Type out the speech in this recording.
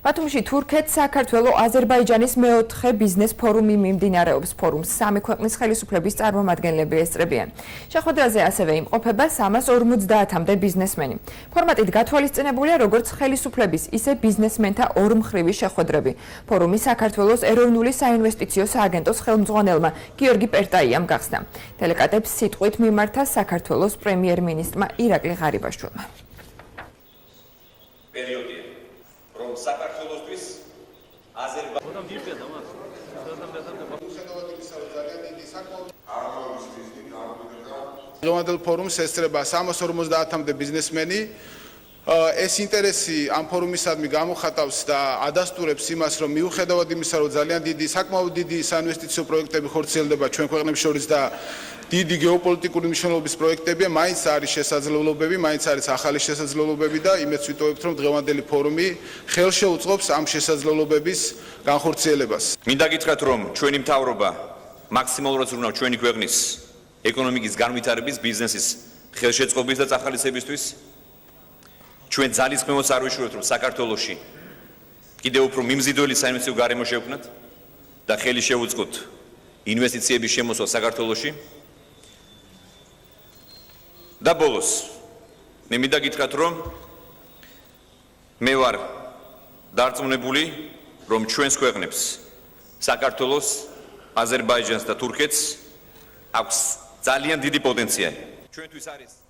ბათუმში თურქეთს საქართველოს აზერბაიჯანის მეოთხე ბიზნეს ფორუმი მიმდინარეობს. ფორუმს სამი ქვეყნის ხელისუფლების წარმომადგენლები ესწრებიან. შეხვედრაზე ასევე იმყოფება 350-მდე ბიზნესმენი. ფორმატით გათვალისწინებულია როგორც ხელისუფლების, ისე ბიზნესმენთა ორმხრივი შეხვედრები. ფორუმი საქართველოს ეროვნული საინვესტიციო სააგენტოს ხელმძღვანელმა გიორგი პერტაიამ გახსნა. დელეკატებს სიტყვით მიმართა საქართველოს პრემიერ-მინისტრმა ირაკლი ღარიბაშვილმა. პერიოდია რომ საქართველოსთვის დღევანდელ ფორუმს ესწრება 350-მდე ბიზნესმენი. ეს ინტერესი ამ ფორუმისადმი გამოხატავს და ადასტურებს იმას, რომ მიუხედავად იმისა, რომ ძალიან საკმაოდ დიდი საინვესტიციო პროექტები ხორციელდება ჩვენ ქვეყნებს შორის და დიდი გეოპოლიტიკური მნიშვნელობის პროექტებია, მაინც არის შესაძლებლობები, მაინც არის ახალი შესაძლებლობები და იმედს ვიტოვებთ, რომ დღევანდელი ფორუმი ხელშეუწყობს ამ შესაძლებლობების განხორციელებას. მინდა გითხრათ, რომ ჩვენი მთავრობა მაქსიმალურად ზრუნავს ჩვენი ქვეყნის ეკონომიკის განვითარების, ბიზნესის ხელშეწყობის და წახალისებისთვის. ჩვენ ძალისხმევას არ ვიშურებთ, რომ საქართველოში კიდევ უფრო მიმზიდველი საინვესტიციო გარემო შევქმნათ და ხელი შევუწყოთ ინვესტიციების შემოსვას საქართველოში. და ბოლოს მე მინდა გითხრათ, რომ მე ვარ დარწმუნებული, რომ ჩვენს ქვეყნებს საქართველოს, აზერბაიჯანს და თურქეთს აქვს ძალიან დიდი პოტენციალი. ჩვენთვის არის